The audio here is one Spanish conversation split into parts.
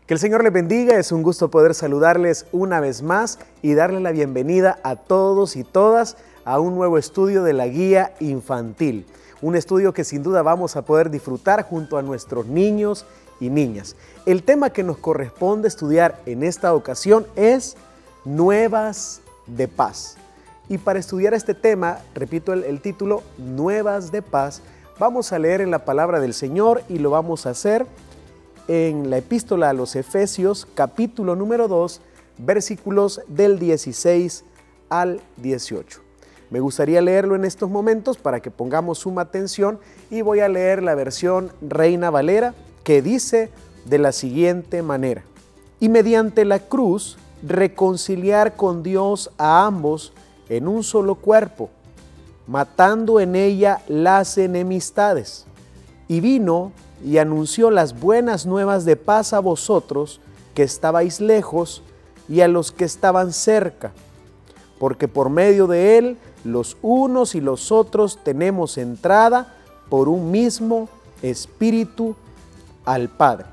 Que el Señor les bendiga, es un gusto poder saludarles una vez más y darles la bienvenida a todos y todas a un nuevo estudio de la guía infantil. Un estudio que sin duda vamos a poder disfrutar junto a nuestros niños y niñas. El tema que nos corresponde estudiar en esta ocasión es Nuevas de Paz. Y para estudiar este tema, repito el título, Nuevas de Paz, vamos a leer en la palabra del Señor y lo vamos a hacer en la epístola a los Efesios, capítulo número 2, versículos del 16 al 18. Me gustaría leerlo en estos momentos para que pongamos suma atención y voy a leer la versión Reina Valera que dice de la siguiente manera: y mediante la cruz reconciliar con Dios a ambos en un solo cuerpo, matando en ella las enemistades. Y vino y anunció las buenas nuevas de paz a vosotros que estabais lejos y a los que estaban cerca, porque por medio de él los unos y los otros tenemos entrada por un mismo Espíritu al Padre.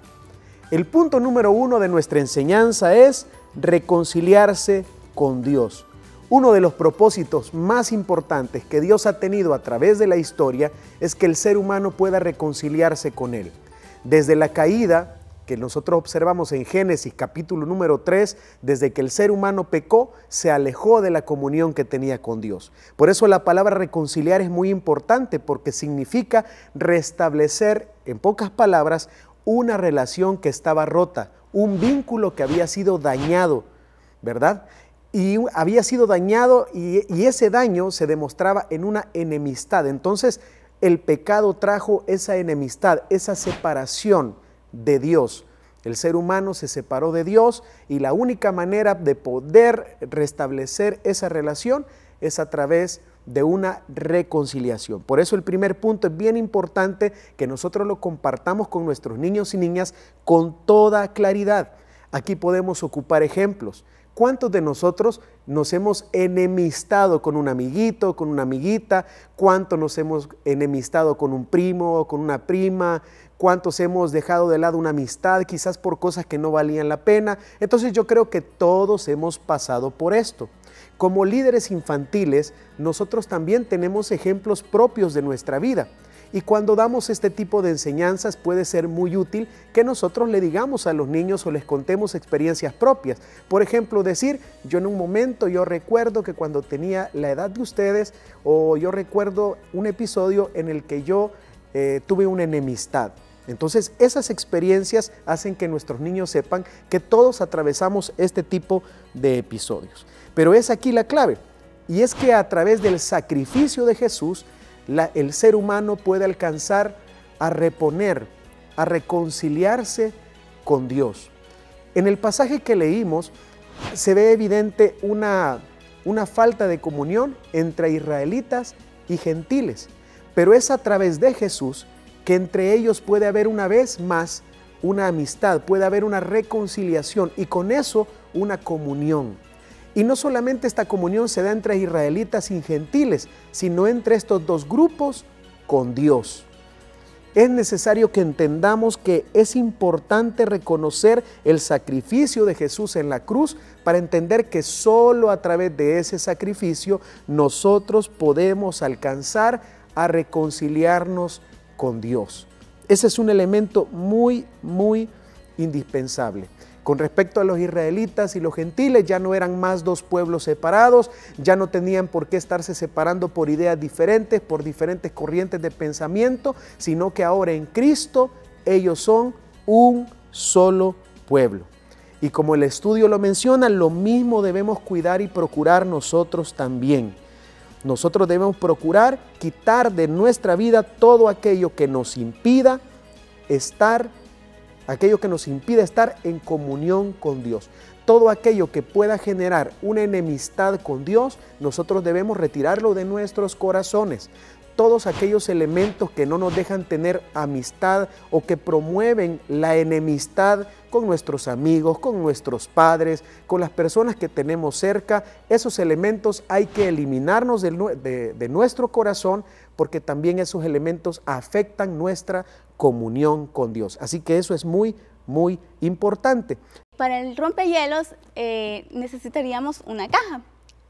El punto número 1 de nuestra enseñanza es reconciliarse con Dios. Uno de los propósitos más importantes que Dios ha tenido a través de la historia es que el ser humano pueda reconciliarse con Él. Desde la caída que nosotros observamos en Génesis capítulo número 3, desde que el ser humano pecó, se alejó de la comunión que tenía con Dios. Por eso la palabra reconciliar es muy importante, porque significa restablecer, en pocas palabras, una relación que estaba rota, un vínculo que había sido dañado, ¿verdad? Y había sido dañado y ese daño se demostraba en una enemistad. Entonces el pecado trajo esa enemistad, esa separación de Dios. El ser humano se separó de Dios y la única manera de poder restablecer esa relación es a través de una reconciliación. Por eso el primer punto es bien importante que nosotros lo compartamos con nuestros niños y niñas con toda claridad. Aquí podemos ocupar ejemplos. ¿Cuántos de nosotros nos hemos enemistado con un amiguito, con una amiguita? ¿Cuántos nos hemos enemistado con un primo o con una prima? ¿Cuántos hemos dejado de lado una amistad quizás por cosas que no valían la pena? Entonces yo creo que todos hemos pasado por esto. Como líderes infantiles, nosotros también tenemos ejemplos propios de nuestra vida. Y cuando damos este tipo de enseñanzas puede ser muy útil que nosotros le digamos a los niños o les contemos experiencias propias. Por ejemplo, decir, yo en un momento, yo recuerdo que cuando tenía la edad de ustedes, o yo recuerdo un episodio en el que yo tuve una enemistad. Entonces, esas experiencias hacen que nuestros niños sepan que todos atravesamos este tipo de episodios. Pero es aquí la clave, y es que a través del sacrificio de Jesús, el ser humano puede alcanzar a reponer, a reconciliarse con Dios. En el pasaje que leímos se ve evidente una falta de comunión entre israelitas y gentiles, pero es a través de Jesús que entre ellos puede haber una vez más una amistad, puede haber una reconciliación y con eso una comunión. Y no solamente esta comunión se da entre israelitas y gentiles, sino entre estos dos grupos con Dios. Es necesario que entendamos que es importante reconocer el sacrificio de Jesús en la cruz para entender que solo a través de ese sacrificio nosotros podemos alcanzar a reconciliarnos con Dios. Ese es un elemento muy indispensable. Con respecto a los israelitas y los gentiles, ya no eran más dos pueblos separados, ya no tenían por qué estarse separando por ideas diferentes, por diferentes corrientes de pensamiento, sino que ahora en Cristo ellos son un solo pueblo. Y como el estudio lo menciona, lo mismo debemos cuidar y procurar nosotros también. Nosotros debemos procurar quitar de nuestra vida todo aquello que nos impida estar en comunión con Dios. Todo aquello que pueda generar una enemistad con Dios, nosotros debemos retirarlo de nuestros corazones. Todos aquellos elementos que no nos dejan tener amistad o que promueven la enemistad con nuestros amigos, con nuestros padres, con las personas que tenemos cerca, esos elementos hay que eliminarnos de nuestro corazón, porque también esos elementos afectan nuestra comunión con Dios. Así que eso es muy, muy importante. Para el rompehielos necesitaríamos una caja.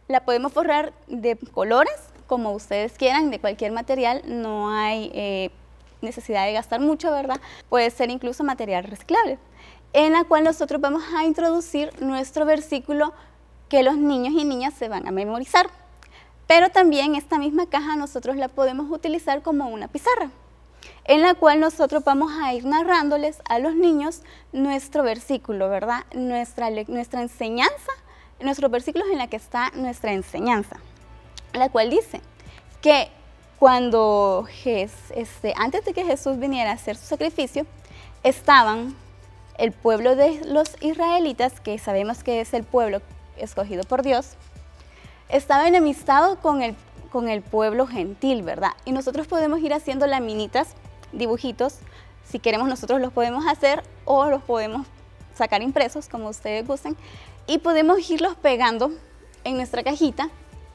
La podemos forrar de colores, como ustedes quieran, de cualquier material. No hay necesidad de gastar mucho, ¿verdad? Puede ser incluso material reciclable, en la cual nosotros vamos a introducir nuestro versículo que los niños y niñas se van a memorizar. Pero también esta misma caja nosotros la podemos utilizar como una pizarra, en la cual nosotros vamos a ir narrándoles a los niños nuestro versículo, ¿verdad? Nuestra enseñanza, nuestros versículos en la que está nuestra enseñanza, la cual dice que cuando antes de que Jesús viniera a hacer su sacrificio, estaban el pueblo de los israelitas, que sabemos que es el pueblo escogido por Dios, estaba enemistado con el pueblo gentil, ¿verdad? Y nosotros podemos ir haciendo laminitas, dibujitos, si queremos nosotros los podemos hacer o los podemos sacar impresos, como ustedes gusten, y podemos irlos pegando en nuestra cajita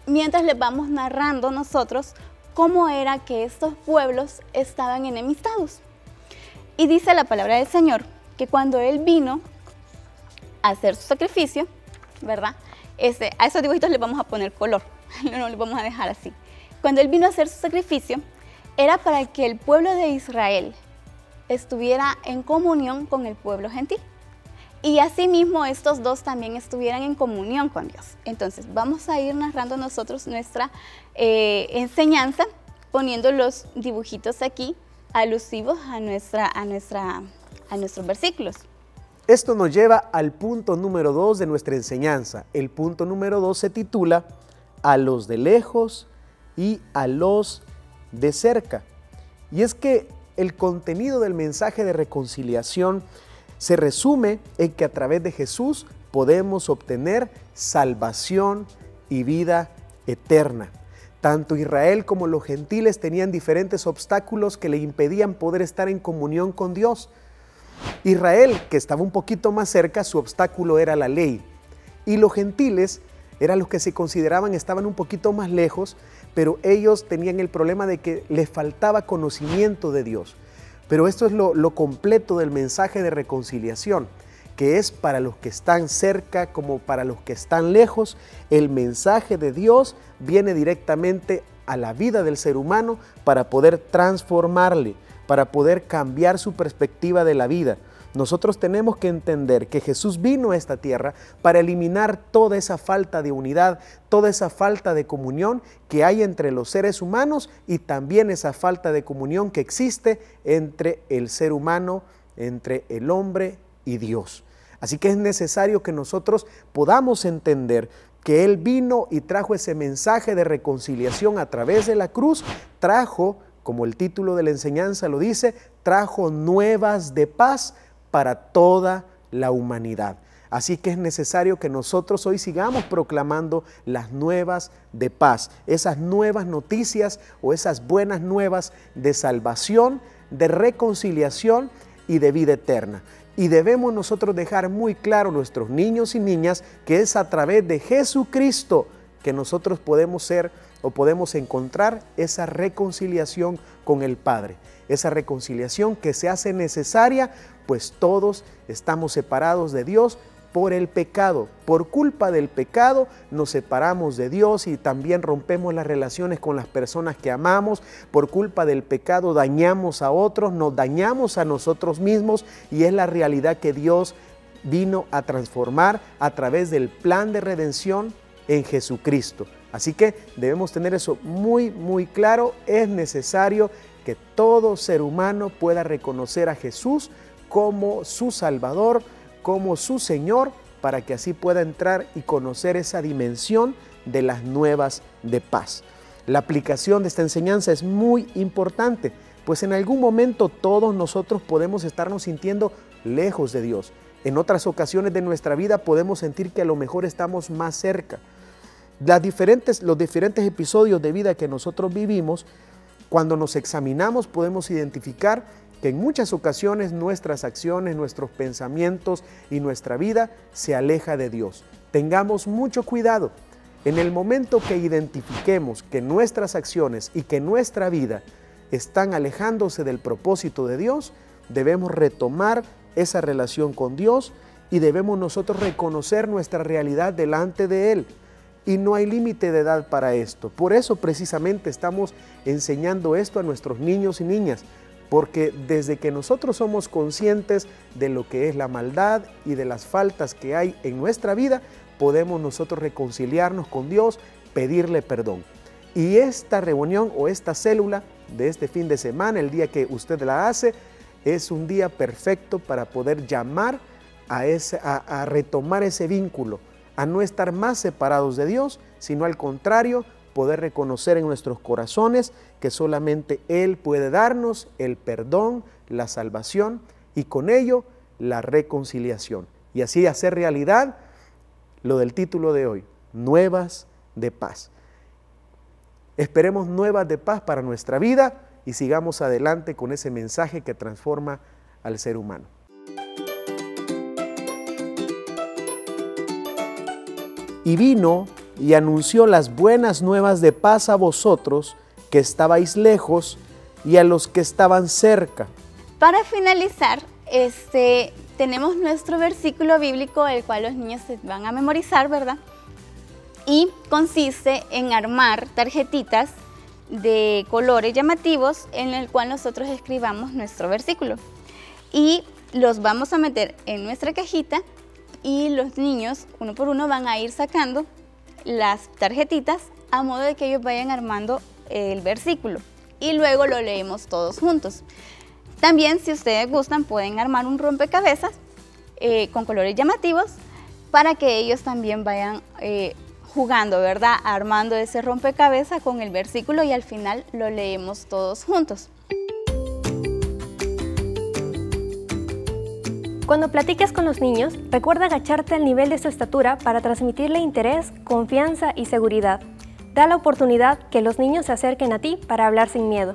mientras les vamos narrando nosotros cómo era que estos pueblos estaban enemistados. Y dice la palabra del Señor que cuando Él vino a hacer su sacrificio, ¿verdad? A esos dibujitos les vamos a poner color, no los vamos a dejar así. Cuando Él vino a hacer su sacrificio, era para que el pueblo de Israel estuviera en comunión con el pueblo gentil. Y asimismo estos dos también estuvieran en comunión con Dios. Entonces vamos a ir narrando nosotros nuestra enseñanza, poniendo los dibujitos aquí alusivos a nuestros versículos. Esto nos lleva al punto número 2 de nuestra enseñanza. El punto número 2 se titula A los de lejos y a los de cerca. Y es que el contenido del mensaje de reconciliación se resume en que a través de Jesús podemos obtener salvación y vida eterna. Tanto Israel como los gentiles tenían diferentes obstáculos que le impedían poder estar en comunión con Dios. Israel, que estaba un poquito más cerca, su obstáculo era la ley. Y los gentiles eran los que se consideraban estaban un poquito más lejos, pero ellos tenían el problema de que les faltaba conocimiento de Dios. Pero esto es lo completo del mensaje de reconciliación, que es para los que están cerca como para los que están lejos. El mensaje de Dios viene directamente a la vida del ser humano para poder transformarle, para poder cambiar su perspectiva de la vida. Nosotros tenemos que entender que Jesús vino a esta tierra para eliminar toda esa falta de unidad, toda esa falta de comunión que hay entre los seres humanos y también esa falta de comunión que existe entre el ser humano, entre el hombre y Dios. Así que es necesario que nosotros podamos entender que Él vino y trajo ese mensaje de reconciliación a través de la cruz, trajo, como el título de la enseñanza lo dice, trajo nuevas de paz para toda la humanidad. Así que es necesario que nosotros hoy sigamos proclamando las nuevas de paz, esas nuevas noticias o esas buenas nuevas de salvación, de reconciliación y de vida eterna. Y debemos nosotros dejar muy claro a nuestros niños y niñas que es a través de Jesucristo que nosotros podemos ser o podemos encontrar esa reconciliación con el Padre. Esa reconciliación que se hace necesaria, pues todos estamos separados de Dios por el pecado. Por culpa del pecado nos separamos de Dios y también rompemos las relaciones con las personas que amamos. Por culpa del pecado dañamos a otros, nos dañamos a nosotros mismos y es la realidad que Dios vino a transformar a través del plan de redención en Jesucristo. Así que debemos tener eso muy claro. Es necesario que todo ser humano pueda reconocer a Jesús como su Salvador, como su Señor, para que así pueda entrar y conocer esa dimensión de las nuevas de paz. La aplicación de esta enseñanza es muy importante, pues en algún momento todos nosotros podemos estarnos sintiendo lejos de Dios. En otras ocasiones de nuestra vida podemos sentir que a lo mejor estamos más cerca. Los diferentes episodios de vida que nosotros vivimos, cuando nos examinamos podemos identificar que en muchas ocasiones nuestras acciones, nuestros pensamientos y nuestra vida se aleja de Dios. Tengamos mucho cuidado. En el momento que identifiquemos que nuestras acciones y que nuestra vida están alejándose del propósito de Dios, debemos retomar esa relación con Dios y debemos nosotros reconocer nuestra realidad delante de Él. Y no hay límite de edad para esto. Por eso precisamente estamos enseñando esto a nuestros niños y niñas, porque desde que nosotros somos conscientes de lo que es la maldad y de las faltas que hay en nuestra vida, podemos nosotros reconciliarnos con Dios, pedirle perdón. Y esta reunión o esta célula de este fin de semana, el día que usted la hace, es un día perfecto para poder llamar a retomar ese vínculo, a no estar más separados de Dios, sino al contrario, poder reconocer en nuestros corazones que solamente Él puede darnos el perdón, la salvación y con ello la reconciliación. Y así hacer realidad lo del título de hoy, Nuevas de Paz. Esperemos nuevas de paz para nuestra vida y sigamos adelante con ese mensaje que transforma al ser humano. Y vino y anunció las buenas nuevas de paz a vosotros que estabais lejos y a los que estaban cerca. Para finalizar, tenemos nuestro versículo bíblico, el cual los niños se van a memorizar, ¿verdad? Y consiste en armar tarjetitas de colores llamativos en el cual nosotros escribamos nuestro versículo. Y los vamos a meter en nuestra cajita y los niños, uno por uno, van a ir sacando las tarjetitas a modo de que ellos vayan armando el versículo. Y luego lo leemos todos juntos. También, si ustedes gustan, pueden armar un rompecabezas con colores llamativos para que ellos también vayan jugando, ¿verdad? Armando ese rompecabezas con el versículo y al final lo leemos todos juntos. Cuando platiques con los niños, recuerda agacharte al nivel de su estatura para transmitirle interés, confianza y seguridad. Da la oportunidad que los niños se acerquen a ti para hablar sin miedo.